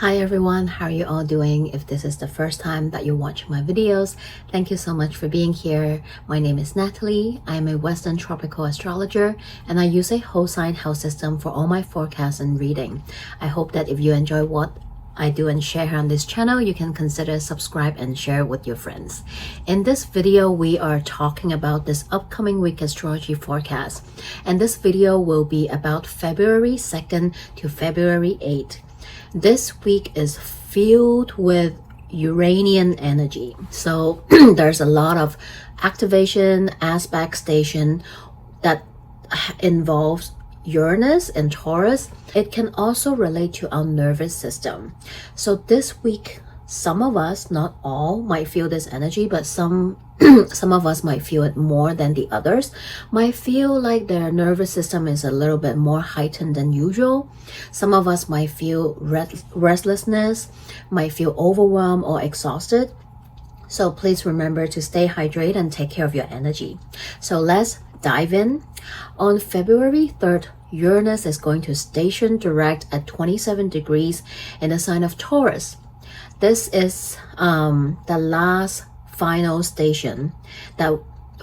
Hi everyone, how are you all doing? If this is the first time that you watch my videos, thank you so much for being here. My name is Natalie. I am a Western tropical astrologer and I use a whole sign house system for all my forecasts and reading. I hope that if you enjoy what I do and share on this channel, you can consider subscribe and share with your friends. In this video, we are talking about this upcoming week astrology forecast. And this video will be about February 2nd to February 8th. This week is filled with Uranian energy. So there's a lot of activation, aspect station that involves Uranus and Taurus. It can also relate to our nervous system. So this week, some of us, not all, might feel this energy, but some of us might feel it more than the others, might feel like their nervous system is a little bit more heightened than usual. Some of us might feel restlessness, might feel overwhelmed or exhausted. So please remember to stay hydrated and take care of your energy. So let's dive in. On February 3rd, Uranus is going to station direct at 27 degrees in the sign of Taurus. This is the last final station that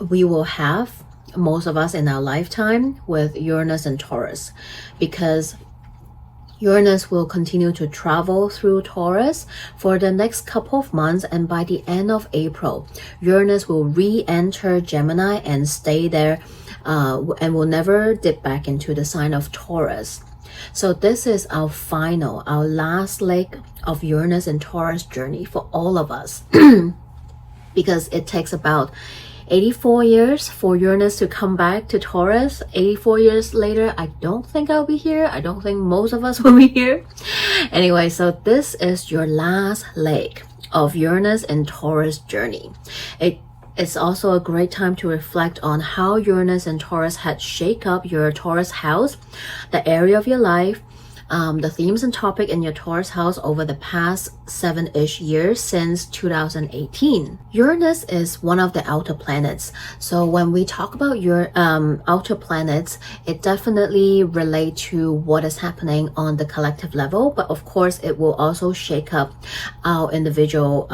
we will have, most of us in our lifetime, with Uranus and Taurus, because Uranus will continue to travel through Taurus for the next couple of months, and by the end of April, Uranus will re-enter Gemini and stay there and will never dip back into the sign of Taurus. So this is our last leg of Uranus and Taurus journey for all of us. Because it takes about 84 years for Uranus to come back to Taurus. 84 years later, I don't think I'll be here. I don't think most of us will be here. Anyway, so this is your last leg of Uranus and Taurus journey. It's also a great time to reflect on how Uranus and Taurus had shake up your Taurus house, the area of your life, the themes and topic in your Taurus house over the past 7-ish years since 2018. Uranus is one of the outer planets. So when we talk about your outer planets, it definitely relates to what is happening on the collective level, but of course it will also shake up our individual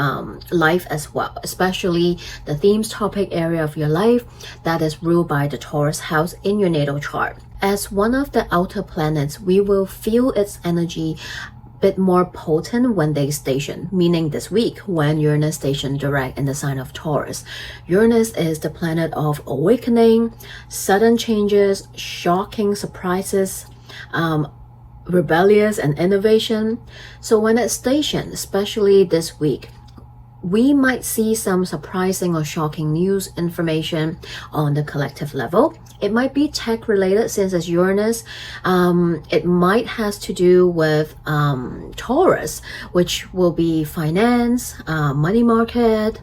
life as well, especially the themes topic area of your life that is ruled by the Taurus house in your natal chart. As one of the outer planets, we will feel its energy a bit more potent when they station, meaning this week when Uranus stationed direct in the sign of Taurus. Uranus is the planet of awakening, sudden changes, shocking surprises, rebellious and innovation. So when it's stationed, especially this week, we might see some surprising or shocking news information on the collective level. It might be tech related since it's Uranus. It might has to do with Taurus, which will be finance, money market,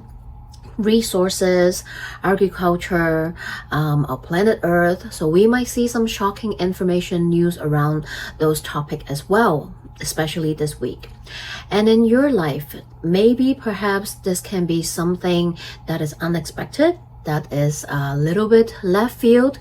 resources, agriculture, our planet Earth. So we might see some shocking information news around those topics as well, especially this week. And in your life, maybe perhaps this can be something that is unexpected, that is a little bit left field,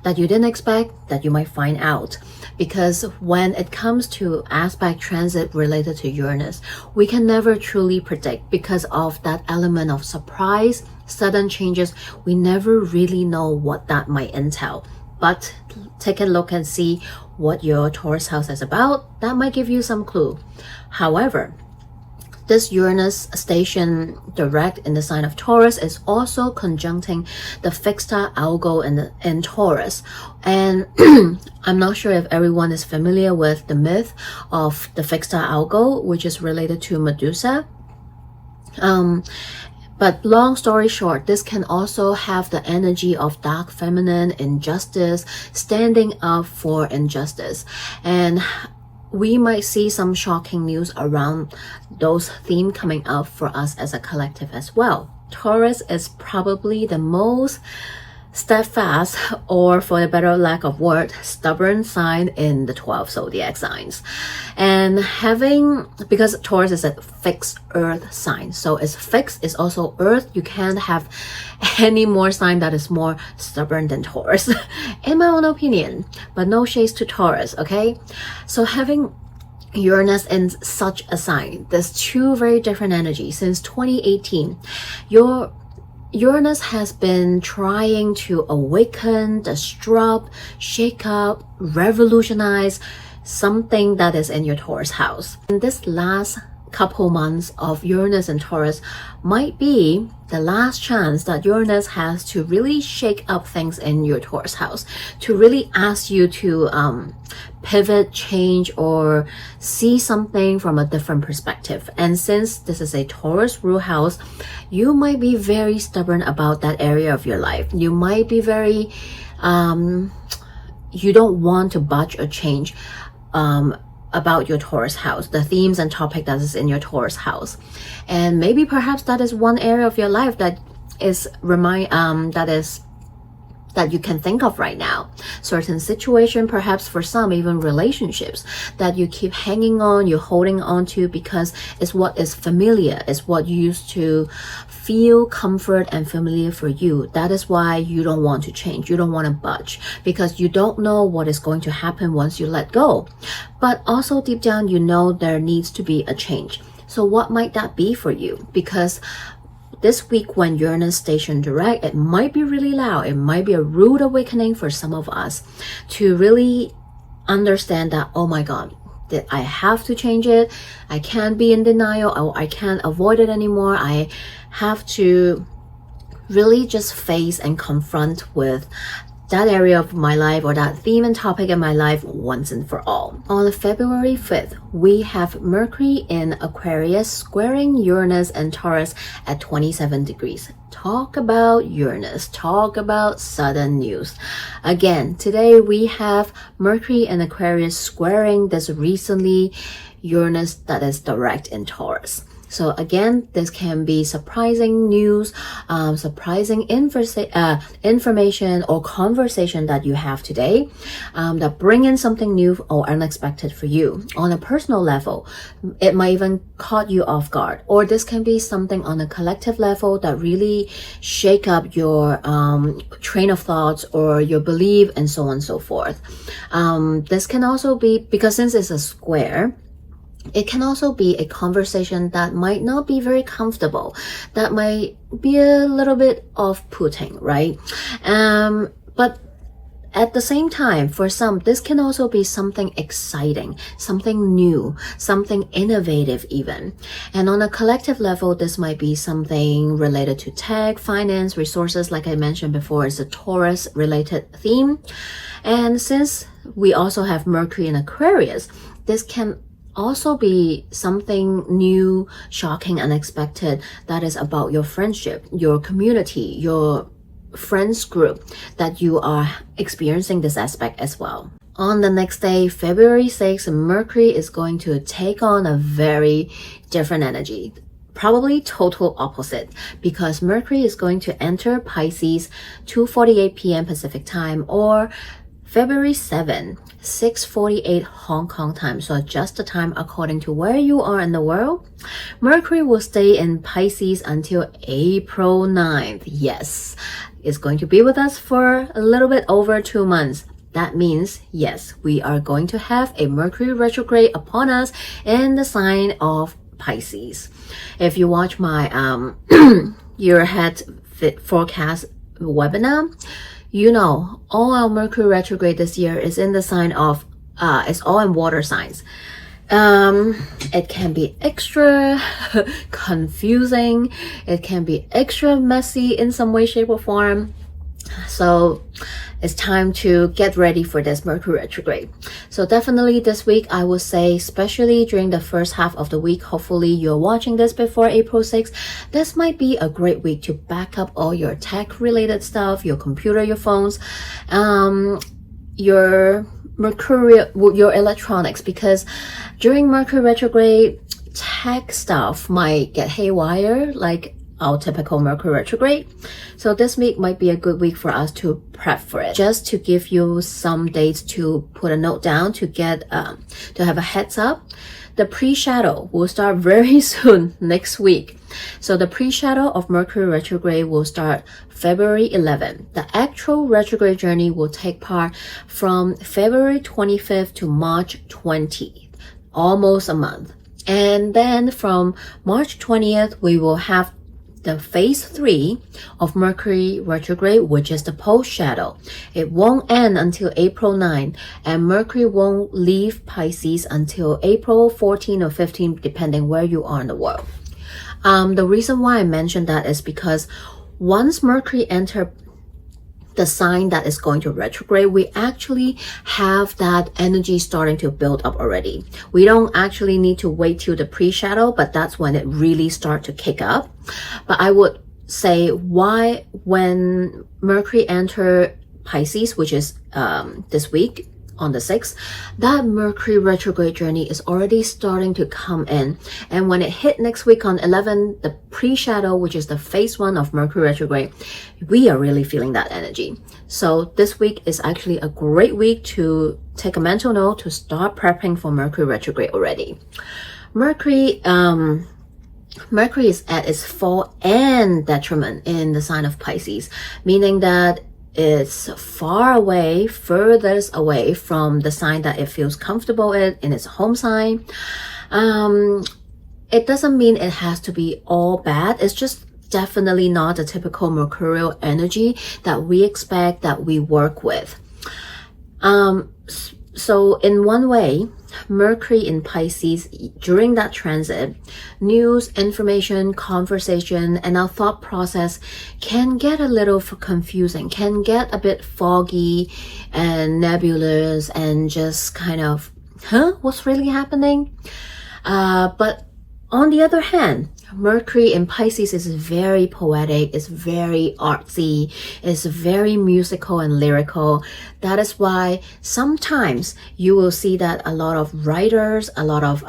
that you didn't expect, that you might find out. Because when it comes to aspect transit related to Uranus, we can never truly predict because of that element of surprise, sudden changes. We never really know what that might entail. But take a look and see what your Taurus house is about. That might give you some clue. However, this Uranus station direct in the sign of Taurus is also conjuncting the fixed star algo in Taurus. And I'm not sure if everyone is familiar with the myth of the fixed star algo, which is related to Medusa. But long story short, this can also have the energy of dark feminine, injustice, standing up for injustice. And we might see some shocking news around those themes coming up for us as a collective as well. Taurus is probably the most steadfast, or for the better lack of word, stubborn sign in the 12 zodiac signs. And because Taurus is a fixed earth sign, so it's fixed, it's also earth. You can't have any more sign that is more stubborn than Taurus, in my own opinion, but no shades to Taurus, okay? So having Uranus in such a sign. There's two very different energies. Since 2018, your Uranus has been trying to awaken, disrupt, shake up, revolutionize something that is in your Taurus house. In this last couple months of Uranus and Taurus might be the last chance that Uranus has to really shake up things in your Taurus house, to really ask you to pivot, change, or see something from a different perspective. And since this is a Taurus rule house, you might be very stubborn about that area of your life. You might be very you don't want to budge or change about your Taurus house, the themes and topic that is in your Taurus house. And maybe perhaps that is one area of your life that is that you can think of right now. Certain situation, perhaps for some even relationships that you keep hanging on, you're holding on to because it's what is familiar, it's what you used to feel comfort and familiar for you. That is why you don't want to change, you don't want to budge, because you don't know what is going to happen once you let go. But also deep down, you know there needs to be a change. So what might that be for you? Because this week when Uranus station direct, it might be really loud. It might be a rude awakening for some of us to really understand that, oh my God, that I have to change it. I can't be in denial, or I can't avoid it anymore. I have to really just face and confront with that area of my life or that theme and topic in my life once and for all. On February 5th, we have Mercury in Aquarius squaring Uranus and Taurus at 27 degrees. Talk about Uranus, talk about sudden news. Again, today we have Mercury in Aquarius squaring this recently Uranus that is direct in Taurus. So again, this can be surprising news, surprising information or conversation that you have today that bring in something new or unexpected for you. On a personal level, it might even caught you off guard. Or this can be something on a collective level that really shake up your train of thoughts or your belief and so on and so forth. This can also be, because since it's a square, it can also be a conversation that might not be very comfortable, that might be a little bit off-putting, right? But at the same time, for some, this can also be something exciting, something new, something innovative even. And on a collective level, this might be something related to tech, finance, resources. Like I mentioned before, it's a Taurus-related theme. And since we also have Mercury in Aquarius, this can also be something new, shocking, unexpected that is about your friendship, your community, your friends group, that you are experiencing this aspect as well. On the next day, February 6th, Mercury is going to take on a very different energy. Probably total opposite, because Mercury is going to enter Pisces 2:48 p.m. Pacific time, or February 7, 6:48 Hong Kong time, so adjust the time according to where you are in the world. Mercury will stay in Pisces until April 9th. Yes, it's going to be with us for a little bit over 2 months. That means, yes, we are going to have a Mercury retrograde upon us in the sign of Pisces. If you watch my year ahead forecast webinar, you know, all our Mercury retrograde this year is in the sign of, it's all in water signs. It can be extra confusing. It can be extra messy in some way, shape, or form. So it's time to get ready for this Mercury retrograde. So definitely this week, I would say, especially during the first half of the week, hopefully you're watching this before April 6th, this might be a great week to back up all your tech related stuff, your computer, your phones, your Mercury, your electronics, because during Mercury retrograde, tech stuff might get haywire, like our typical Mercury retrograde. So this week might be a good week for us to prep for it. Just to give you some dates to put a note down to get to have a heads up. The pre-shadow will start very soon next week. So the pre-shadow of Mercury retrograde will start February 11th. The actual retrograde journey will take part from February 25th to March 20th. almost a month. And then from March 20th, we will have the phase 3 of Mercury retrograde, which is the post shadow. It won't end until April 9, and Mercury won't leave Pisces until April 14 or 15, depending where you are in the world. The reason why I mentioned that is because once Mercury enters the sign that is going to retrograde, we actually have that energy starting to build up already. We don't actually need to wait till the pre-shadow, but that's when it really starts to kick up. But I would say why when Mercury enter Pisces, which is this week on the 6th, that Mercury retrograde journey is already starting to come in. And when it hit next week on 11, the pre-shadow, which is the phase 1 of Mercury retrograde, we are really feeling that energy. So this week is actually a great week to take a mental note to start prepping for Mercury retrograde already. Mercury is at its fall and detriment in the sign of Pisces, meaning that it's furthest away from the sign that it feels comfortable in its home sign. It doesn't mean it has to be all bad. It's just definitely not the typical mercurial energy that we expect, that we work with. So in one way, Mercury in Pisces, during that transit, news, information, conversation, and our thought process can get a little confusing, can get a bit foggy and nebulous and just kind of, what's really happening? But on the other hand, Mercury in Pisces is very poetic, it's very artsy, it's very musical and lyrical. That is why sometimes you will see that a lot of writers, a lot of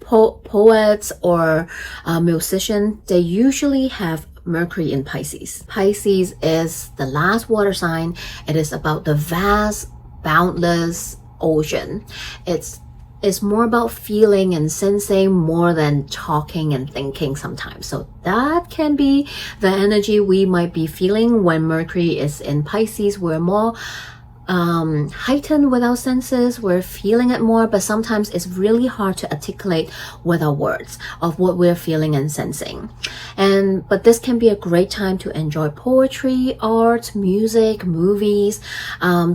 poets or musicians, they usually have Mercury in Pisces. Pisces is the last water sign. It is about the vast, boundless ocean. It's more about feeling and sensing more than talking and thinking sometimes. So that can be the energy we might be feeling when Mercury is in Pisces. We're more heightened with our senses, we're feeling it more, but sometimes it's really hard to articulate with our words of what we're feeling and sensing. But this can be a great time to enjoy poetry, art, music, movies,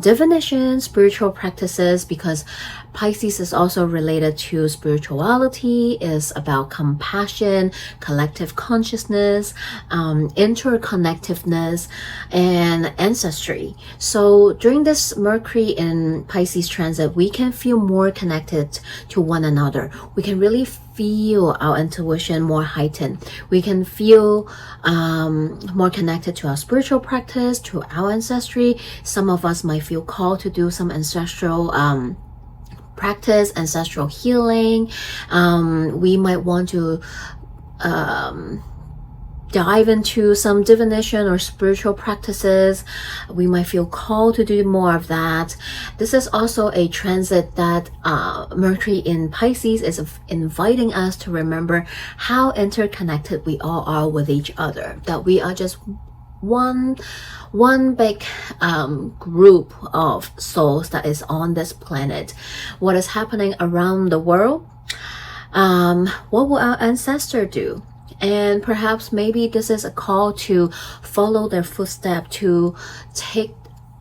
divination, spiritual practices, because Pisces is also related to spirituality, is about compassion, collective consciousness, interconnectedness, and ancestry. So during this Mercury in Pisces transit, we can feel more connected to one another. We can really feel our intuition more heightened. We can feel more connected to our spiritual practice, to our ancestry. Some of us might feel called to do some ancestral practice, ancestral healing. We might want to dive into some divination or spiritual practices. We might feel called to do more of that. This is also a transit that Mercury in Pisces is inviting us to remember how interconnected we all are with each other, that we are just one big group of souls that is on this planet. What is happening around the world? What will our ancestors do? And perhaps maybe this is a call to follow their footsteps, to take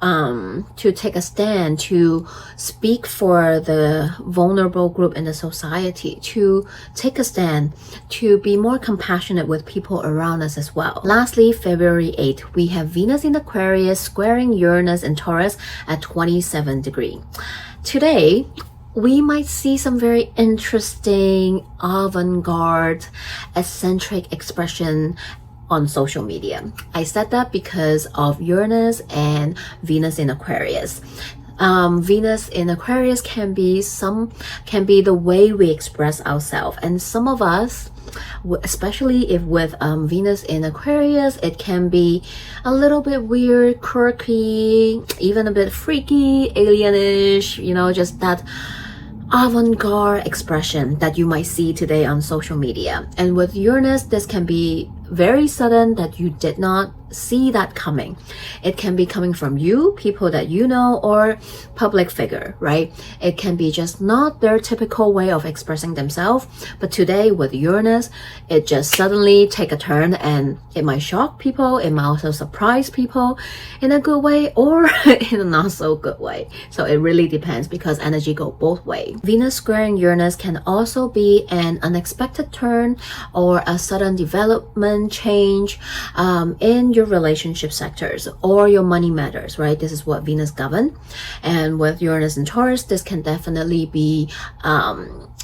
a stand, to speak for the vulnerable group in the society, to take a stand, to be more compassionate with people around us as well. Lastly, February 8th, we have Venus in Aquarius squaring Uranus in Taurus at 27 degrees. Today, we might see some very interesting, avant-garde, eccentric expression on social media. I said that because of Uranus and Venus in Aquarius. Venus in Aquarius can be the way we express ourselves, and some of us, especially if with Venus in Aquarius, it can be a little bit weird, quirky, even a bit freaky, alienish, just that avant-garde expression that you might see today on social media. And with Uranus, this can be very sudden that you did not see that coming. It can be coming from you, people that you know, or public figure, right? It can be just not their typical way of expressing themselves. But today with Uranus, it just suddenly take a turn, and it might shock people. It might also surprise people in a good way or in a not so good way. So it really depends, because energy go both ways. Venus squaring Uranus can also be an unexpected turn or a sudden development change in your relationship sectors or your money matters, right? This is what Venus govern. And with Uranus and Taurus, this can definitely be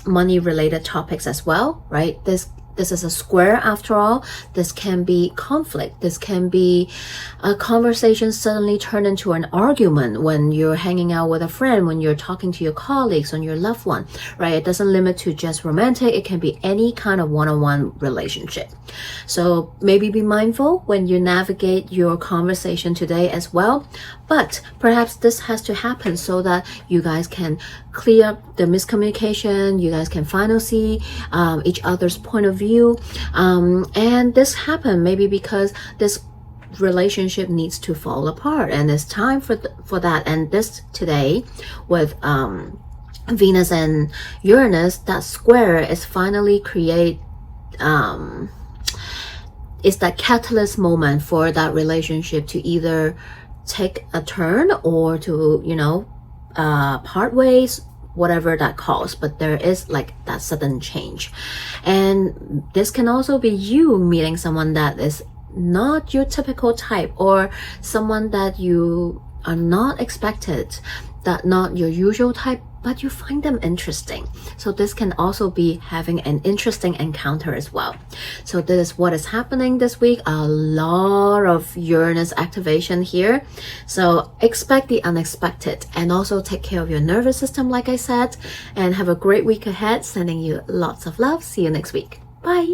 money related topics as well, right? This is a square after all. This can be conflict. This can be a conversation suddenly turn into an argument when you're hanging out with a friend, when you're talking to your colleagues, on your loved one, right? It doesn't limit to just romantic. It can be any kind of one-on-one relationship. So maybe be mindful when you navigate your conversation today as well. But perhaps this has to happen so that you guys can clear up the miscommunication. You guys can finally see each other's point of view. And this happened maybe because this relationship needs to fall apart, and it's time for that. And this today with Venus and Uranus, that square is finally create it's that catalyst moment for that relationship to either take a turn or to, you know, part ways, whatever that calls. But there is like that sudden change. And this can also be you meeting someone that is not your typical type, or someone that you are not expected, that not your usual type, but you find them interesting. So this can also be having an interesting encounter as well. So this is what is happening this week. A lot of Uranus activation here. So expect the unexpected, and also take care of your nervous system, like I said, and have a great week ahead. Sending you lots of love. See you next week. Bye.